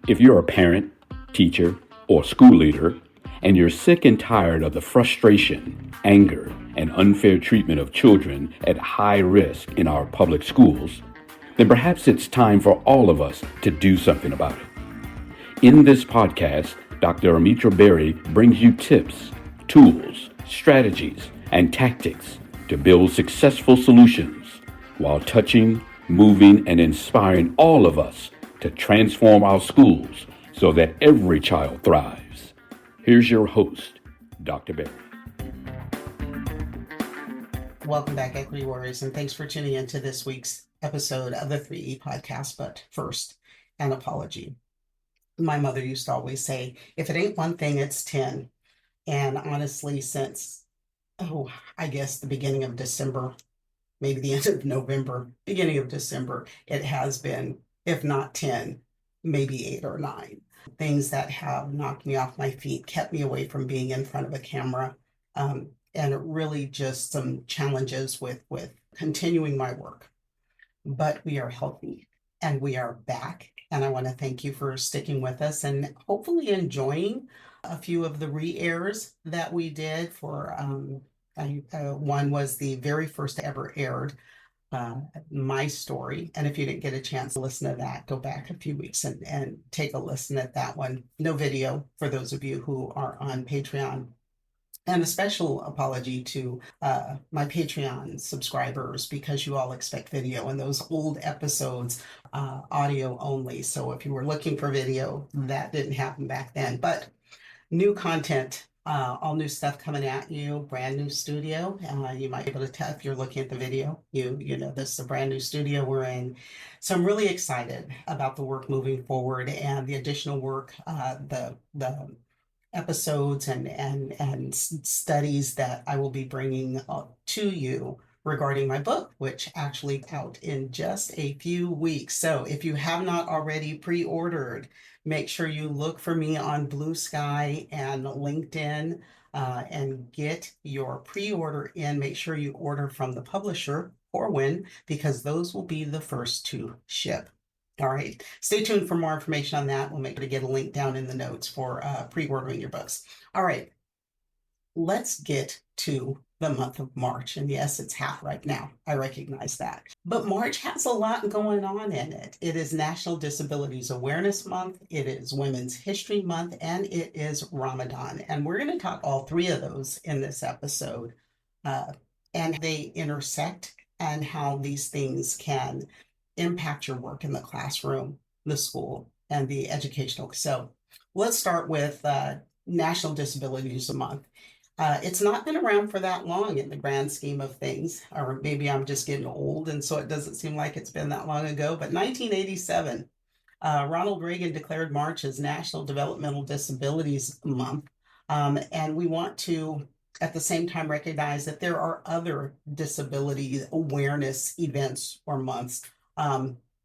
If you're a parent, teacher, or school leader, and you're sick and tired of the frustration, anger, and unfair treatment of children at high risk in our public schools, then perhaps it's time for all of us to do something about it. In this podcast, Dr. Almitra Berry brings you tips, tools, strategies, and tactics to build successful solutions while touching, moving, and inspiring all of us to transform our schools so that every child thrives. Here's your host, Dr. Berry. Welcome back, Equity Warriors, and thanks for tuning in to this week's episode of the 3E podcast. But first, an apology. My mother used to always say, if it ain't one thing, it's 10. And honestly, since, I guess the beginning of December, maybe the end of November, beginning of December, it has been, if not 10, maybe 8 or 9. Things that have knocked me off my feet, kept me away from being in front of a camera, and really just some challenges with continuing my work. But we are healthy and we are back. And I want to thank you for sticking with us and hopefully enjoying a few of the re-airs that we did for, one was the very first ever aired, my story. And if you didn't get a chance to listen to that, go back a few weeks and take a listen at that one. No video for those of you who are on Patreon. And a special apology to my Patreon subscribers because you all expect video and those old episodes, audio only. So if you were looking for video, that didn't happen back then. But new content, all new stuff coming at you, brand new studio. You might be able to tell if you're looking at the video, you know this is a brand new studio we're in. So I'm really excited about the work moving forward and the additional work, the episodes and studies that I will be bringing to you regarding my book, which actually out in just a few weeks. So if you have not already pre-ordered, make sure you look for me on Blue Sky and LinkedIn and get your pre-order in. Make sure you order from the publisher, Corwin, because those will be the first to ship. All right, stay tuned for more information on that. We'll make sure to get a link down in the notes for pre-ordering your books. All right, let's get to the month of March. And yes, it's hot right now. I recognize that. But March has a lot going on in it. It is National Disabilities Awareness Month. It is Women's History Month, and it is Ramadan. And we're going to talk all three of those in this episode and they intersect and how these things can impact your work in the classroom, the school, and the educational. So let's start with National Disabilities Month. It's not been around for that long in the grand scheme of things, or maybe I'm just getting old and so it doesn't seem like it's been that long ago, but 1987, Ronald Reagan declared March as National Developmental Disabilities Month. And we want to at the same time recognize that there are other disability awareness events or months.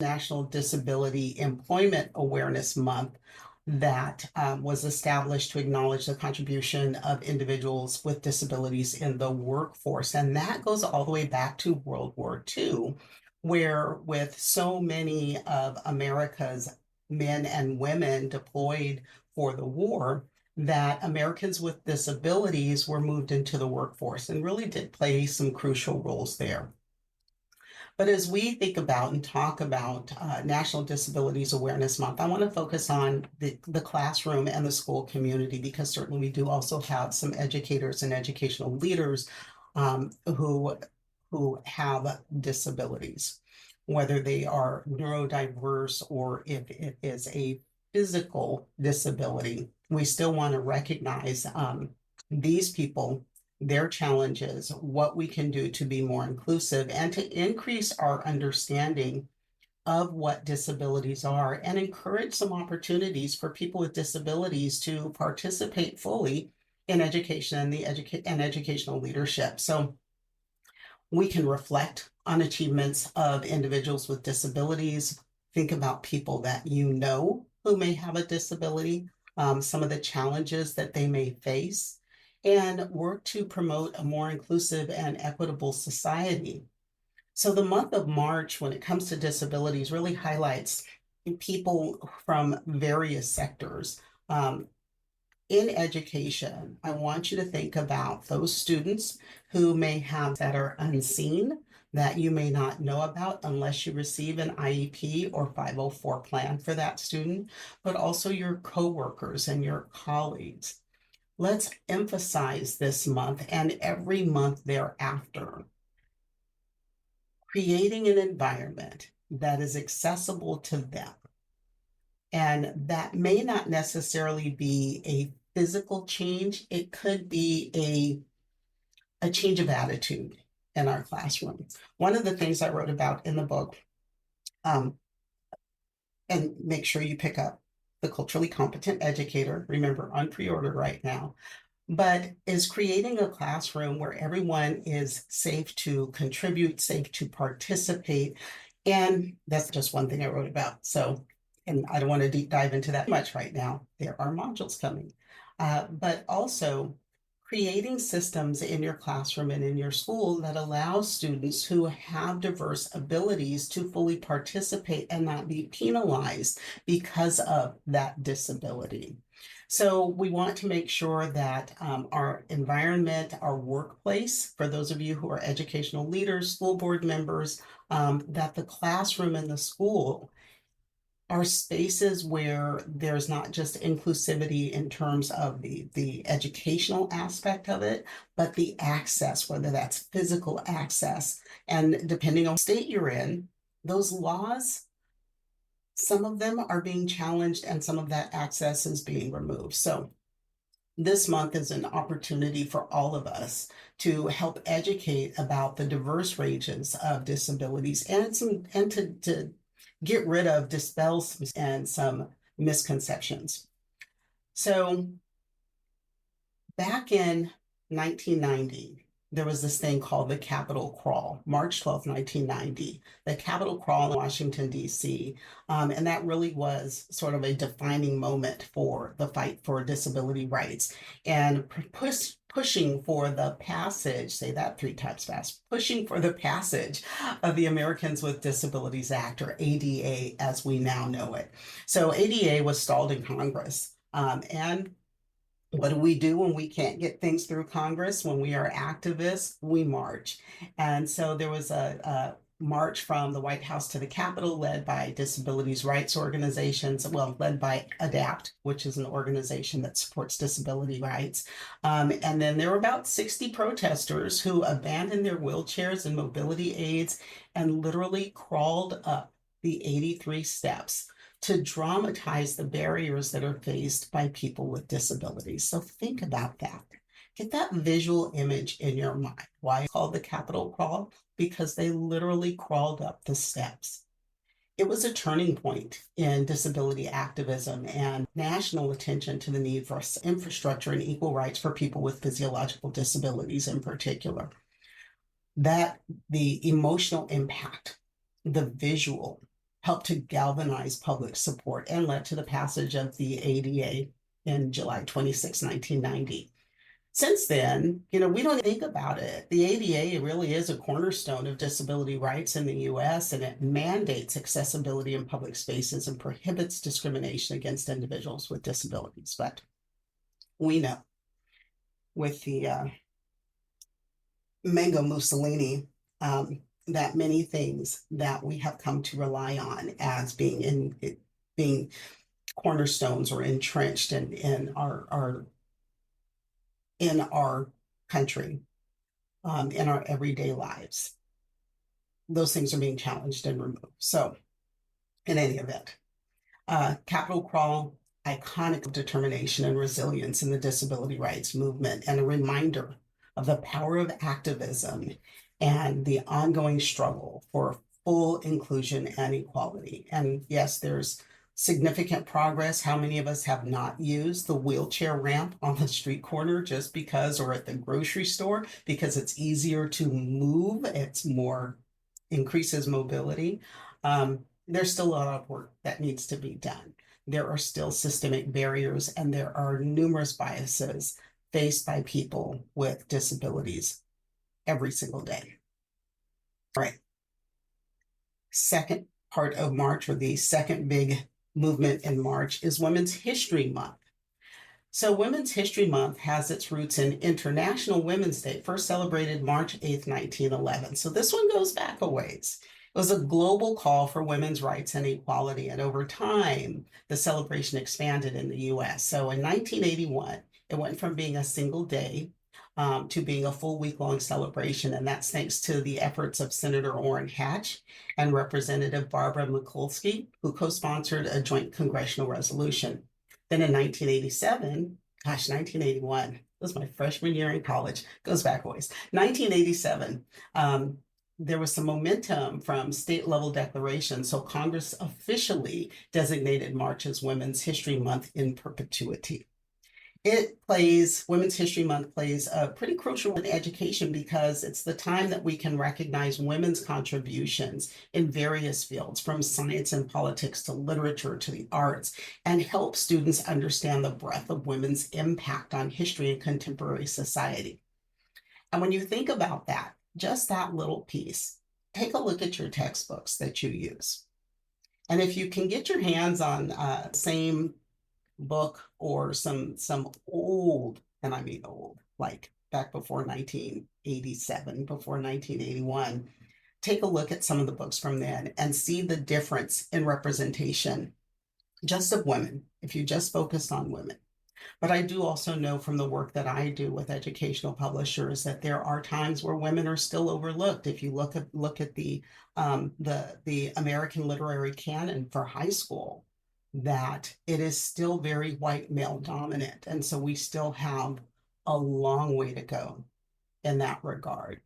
National Disability Employment Awareness Month that was established to acknowledge the contribution of individuals with disabilities in the workforce. And that goes all the way back to World War II, where with so many of America's men and women deployed for the war, that Americans with disabilities were moved into the workforce and really did play some crucial roles there. But as we think about and talk about National Disabilities Awareness Month, I want to focus on the classroom and the school community, because certainly we do also have some educators and educational leaders who have disabilities, whether they are neurodiverse or if it is a physical disability. We still want to recognize these people, their challenges, what we can do to be more inclusive and to increase our understanding of what disabilities are and encourage some opportunities for people with disabilities to participate fully in education and and educational leadership. So we can reflect on achievements of individuals with disabilities, think about people that you know who may have a disability, some of the challenges that they may face, and work to promote a more inclusive and equitable society. So the month of March, when it comes to disabilities, really highlights people from various sectors. In education, I want you to think about those students who may have that are unseen, that you may not know about unless you receive an IEP or 504 plan for that student, but also your coworkers and your colleagues. Let's emphasize this month and every month thereafter, creating an environment that is accessible to them. And that may not necessarily be a physical change. It could be a change of attitude in our classroom. One of the things I wrote about in the book, and make sure you pick up The Culturally Competent Educator, remember on pre-order right now, but is creating a classroom where everyone is safe to contribute, safe to participate. And that's just one thing I wrote about. So, and I don't want to deep dive into that much right now. There are modules coming. But also creating systems in your classroom and in your school that allow students who have diverse abilities to fully participate and not be penalized because of that disability. So we want to make sure that our environment, our workplace, for those of you who are educational leaders, school board members, that the classroom and the school are spaces where there's not just inclusivity in terms of the educational aspect of it, but the access, whether that's physical access. And depending on state you're in, those laws, some of them are being challenged and some of that access is being removed. So this month is an opportunity for all of us to help educate about the diverse ranges of disabilities and to get rid of, dispel some misconceptions. So back in 1990, there was this thing called the Capitol Crawl, March 12th, 1990, the Capitol Crawl in Washington, D.C. And that really was sort of a defining moment for the fight for disability rights and pushing for the passage, say that 3 times fast, pushing for the passage of the Americans with Disabilities Act, or ADA as we now know it. So ADA was stalled in Congress. And what do we do when we can't get things through Congress? When we are activists, we march. And so there was a march from the White House to the Capitol led by disabilities rights organizations, well, led by ADAPT, which is an organization that supports disability rights. And then there were about 60 protesters who abandoned their wheelchairs and mobility aids and literally crawled up the 83 steps to dramatize the barriers that are faced by people with disabilities. So think about that. Get that visual image in your mind. Why it's called the Capitol Crawl? Because they literally crawled up the steps. It was a turning point in disability activism and national attention to the need for infrastructure and equal rights for people with physiological disabilities in particular. That the emotional impact, the visual, helped to galvanize public support and led to the passage of the ADA in July 26, 1990. Since then, we don't think about it. The ADA really is a cornerstone of disability rights in the US, and it mandates accessibility in public spaces and prohibits discrimination against individuals with disabilities. But we know with the Mango Mussolini, that many things that we have come to rely on as being cornerstones or entrenched in our country, in our everyday lives, those things are being challenged and removed. So, in any event, Capitol Crawl, iconic determination and resilience in the disability rights movement, and a reminder of the power of activism and the ongoing struggle for full inclusion and equality. And yes, there's significant progress. How many of us have not used the wheelchair ramp on the street corner just because, or at the grocery store, because it's easier to move, increases mobility. There's still a lot of work that needs to be done. There are still systemic barriers and there are numerous biases faced by people with disabilities every single day. All right. Second part of March, or the second big movement in March, is Women's History Month. So Women's History Month has its roots in International Women's Day, first celebrated March 8th, 1911. So this one goes back a ways. It was a global call for women's rights and equality, and over time, the celebration expanded in the US. So in 1981, it went from being a single day to being a full week-long celebration, and that's thanks to the efforts of Senator Orrin Hatch and Representative Barbara Mikulski, who co-sponsored a joint congressional resolution. Then in 1987, 1981, it was my freshman year in college, goes back a ways. 1987, there was some momentum from state level declarations. So Congress officially designated March as Women's History Month in perpetuity. Women's History Month plays a pretty crucial role in education because it's the time that we can recognize women's contributions in various fields, from science and politics to literature to the arts, and help students understand the breadth of women's impact on history and contemporary society. And when you think about that, just that little piece, take a look at your textbooks that you use. And if you can get your hands on same book or some old, and I mean old, like back before 1987, before 1981, take a look at some of the books from then and see the difference in representation just of women, if you just focus on women. But I do also know from the work that I do with educational publishers that there are times where women are still overlooked. If you look at the American literary canon for high school, that it is still very white male dominant. And so we still have a long way to go in that regard.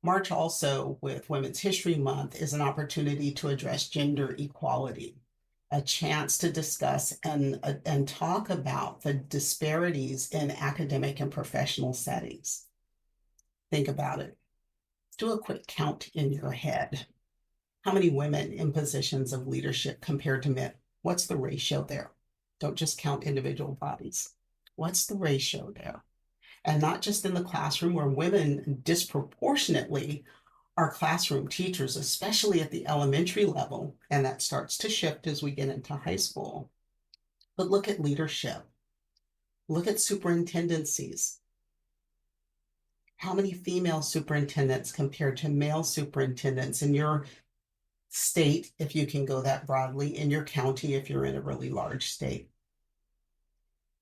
March also, with Women's History Month, is an opportunity to address gender equality, a chance to discuss and talk about the disparities in academic and professional settings. Think about it. Do a quick count in your head. How many women in positions of leadership compared to men? What's the ratio there? Don't just count individual bodies. What's the ratio there? And not just in the classroom, where women disproportionately are classroom teachers, especially at the elementary level, and that starts to shift as we get into high school. But look at leadership. Look at superintendencies. How many female superintendents compared to male superintendents in your state, if you can go that broadly, in your county, if you're in a really large state?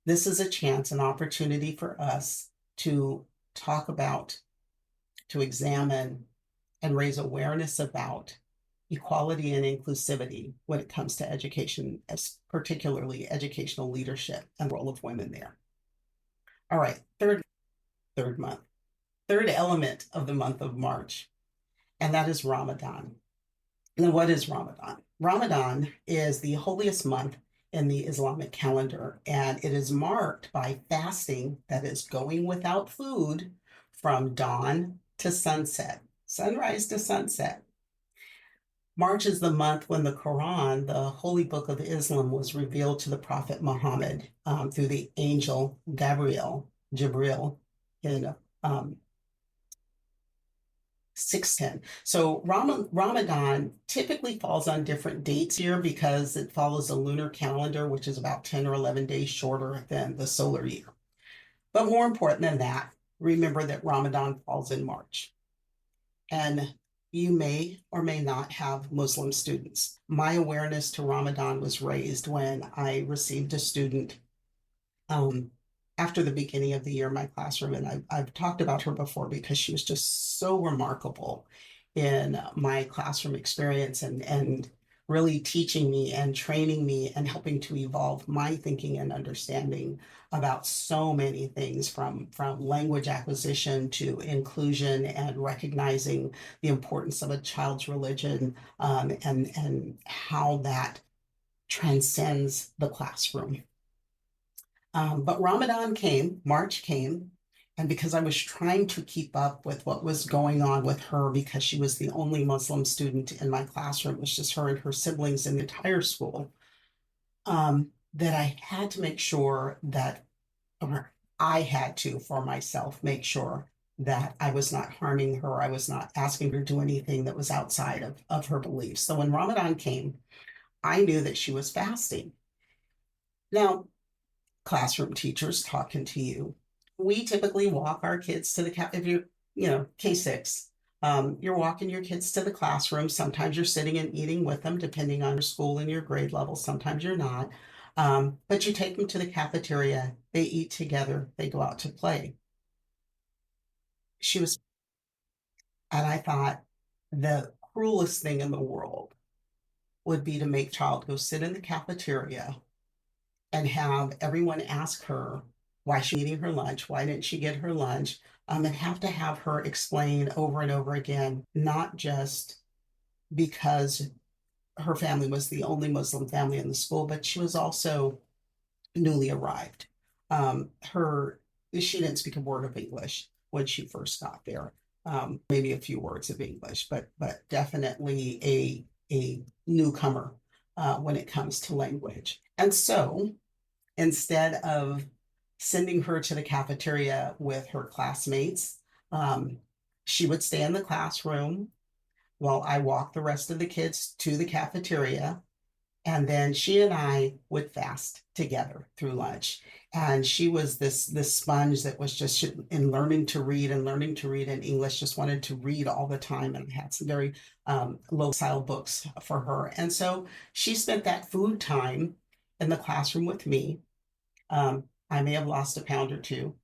This is a chance, an opportunity for us to talk about, to examine, and raise awareness about equality and inclusivity when it comes to education, as particularly educational leadership and the role of women there. All right, third element of the month of March, and that is Ramadan. Now, what is Ramadan? Ramadan is the holiest month in the Islamic calendar, and it is marked by fasting, that is going without food, from dawn to sunset, sunrise to sunset. March is the month when the Quran, the holy book of Islam, was revealed to the Prophet Muhammad through the angel Jibril in 610. So Ramadan typically falls on different dates here because it follows a lunar calendar, which is about 10 or 11 days shorter than the solar year. But more important than that, remember that Ramadan falls in March. And you may or may not have Muslim students. My awareness to Ramadan was raised when I received a student after the beginning of the year in my classroom. And I've talked about her before because she was just so remarkable in my classroom experience and really teaching me and training me and helping to evolve my thinking and understanding about so many things, from language acquisition to inclusion and recognizing the importance of a child's religion, and how that transcends the classroom. But Ramadan came, March came, and because I was trying to keep up with what was going on with her, because she was the only Muslim student in my classroom, it was just her and her siblings in the entire school, that I had to make sure that, or I had to, for myself, make sure that I was not harming her. I was not asking her to do anything that was outside of her beliefs. So when Ramadan came, I knew that she was fasting. Now, classroom teachers talking to you, we typically walk our kids to the, if you're, K6, you're walking your kids to the classroom. Sometimes you're sitting and eating with them, depending on your school and your grade level. Sometimes you're not. But you take them to the cafeteria, they eat together, they go out to play. She was, and I thought the cruelest thing in the world would be to make child go sit in the cafeteria and have everyone ask her why she's eating her lunch, why didn't she get her lunch, and have to have her explain over and over again, not just because her family was the only Muslim family in the school, but she was also newly arrived. Her She didn't speak a word of English when she first got there. Maybe a few words of English, but definitely a newcomer when it comes to language. And so instead of sending her to the cafeteria with her classmates, um, she would stay in the classroom while I walked the rest of the kids to the cafeteria. And then she and I would fast together through lunch. And she was this sponge that was just in learning to read and learning to read in English, just wanted to read all the time and had some very low style books for her. And so she spent that food time in the classroom with me. I may have lost a pound or two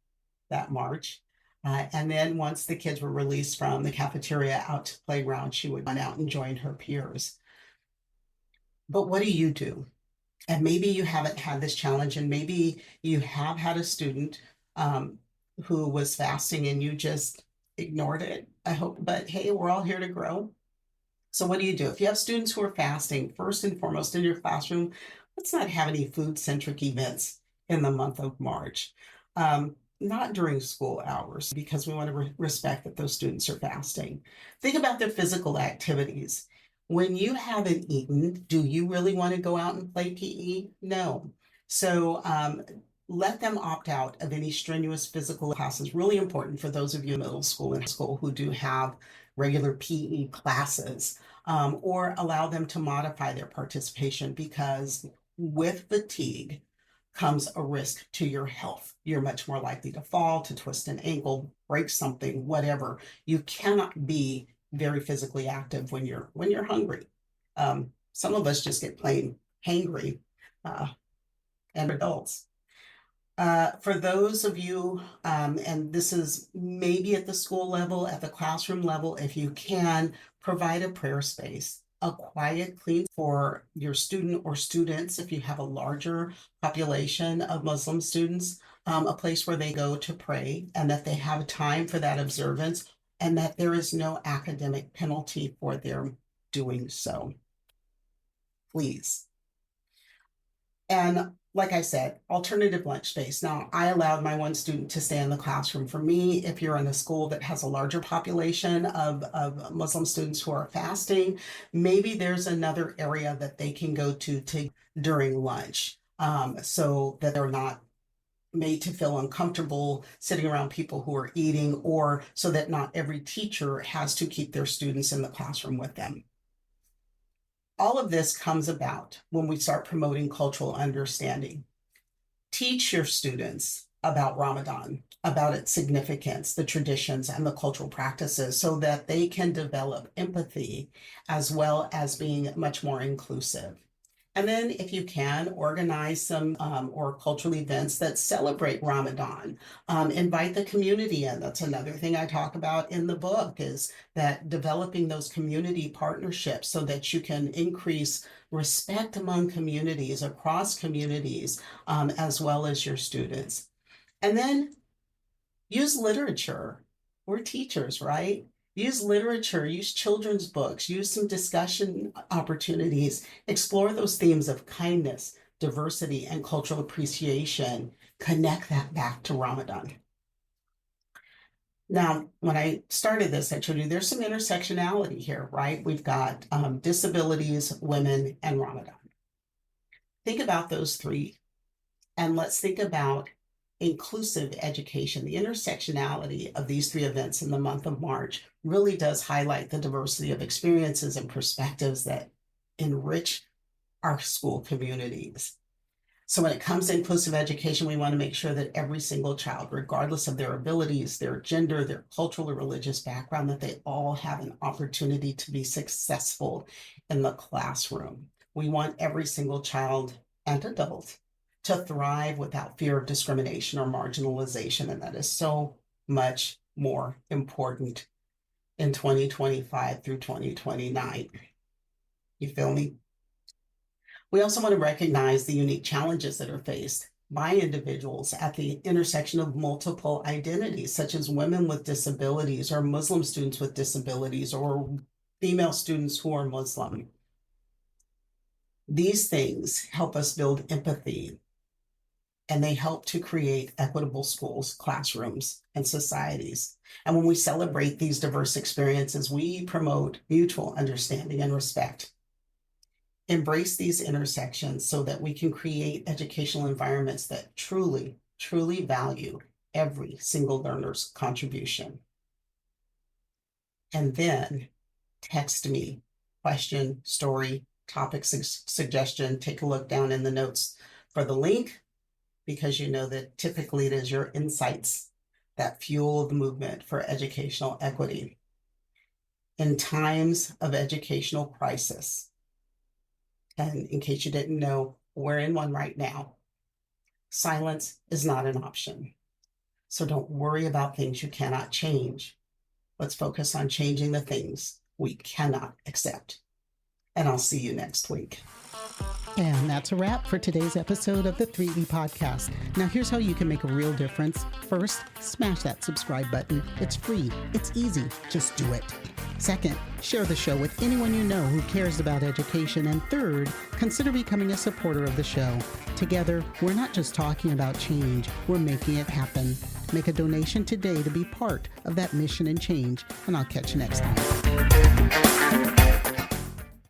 that March. And then once the kids were released from the cafeteria out to the playground, she would run out and join her peers. But what do you do? And maybe you haven't had this challenge, and maybe you have had a student who was fasting and you just ignored it. I hope, but hey, we're all here to grow. So what do you do? If you have students who are fasting, first and foremost in your classroom, let's not have any food-centric events in the month of March. Not during school hours, because we want to respect that those students are fasting. Think about their physical activities. When you haven't eaten, do you really want to go out and play PE? No. So let them opt out of any strenuous physical classes. Really important for those of you in middle school and school who do have regular PE classes, or allow them to modify their participation, because with fatigue comes a risk to your health. You're much more likely to fall, to twist an ankle, break something, whatever. You cannot be very physically active when you're hungry. Some of us just get plain hangry, and adults. For those of you, and this is maybe at the school level, at the classroom level, if you can, provide a prayer space, a quiet, clean for your student or students, if you have a larger population of Muslim students, a place where they go to pray, and that they have time for that observance, and that there is no academic penalty for their doing so. Please. And like I said, alternative lunch space. Now, I allowed my one student to stay in the classroom. For me, if you're in a school that has a larger population of Muslim students who are fasting, maybe there's another area that they can go to during lunch, so that they're not made to feel uncomfortable sitting around people who are eating, or so that not every teacher has to keep their students in the classroom with them. All of this comes about when we start promoting cultural understanding. Teach your students about Ramadan, about its significance, the traditions, and the cultural practices, so that they can develop empathy as well as being much more inclusive. And then, if you can, organize some or cultural events that celebrate Ramadan. Invite the community in. That's another thing I talk about in the book, is that developing those community partnerships so that you can increase respect among communities, across communities, as well as your students. And then use literature. We're teachers, right? Use literature, use children's books, use some discussion opportunities, explore those themes of kindness, diversity, and cultural appreciation. Connect that back to Ramadan. Now, when I started this, I told you there's some intersectionality here, right? We've got disabilities, women, and Ramadan. Think about those three, and let's think about inclusive education, the intersectionality of these three events in the month of March really does highlight the diversity of experiences and perspectives that enrich our school communities. So when it comes to inclusive education, we want to make sure that every single child, regardless of their abilities, their gender, their cultural or religious background, that they all have an opportunity to be successful in the classroom. We want every single child and adult to thrive without fear of discrimination or marginalization. And that is so much more important in 2025 through 2029. You feel me? We also want to recognize the unique challenges that are faced by individuals at the intersection of multiple identities, such as women with disabilities or Muslim students with disabilities or female students who are Muslim. These things help us build empathy, and they help to create equitable schools, classrooms, and societies. And when we celebrate these diverse experiences, we promote mutual understanding and respect. Embrace these intersections so that we can create educational environments that truly, truly value every single learner's contribution. And then text me, question, story, topic suggestion. Take a look down in the notes for the link, because you know that typically it is your insights that fuel the movement for educational equity. In times of educational crisis, and in case you didn't know, we're in one right now, silence is not an option. So don't worry about things you cannot change. Let's focus on changing the things we cannot accept. And I'll see you next week. And that's a wrap for today's episode of the 3E Podcast. Now, here's how you can make a real difference. First, smash that subscribe button. It's free. It's easy. Just do it. Second, share the show with anyone you know who cares about education. And third, consider becoming a supporter of the show. Together, we're not just talking about change, we're making it happen. Make a donation today to be part of that mission and change, and I'll catch you next time.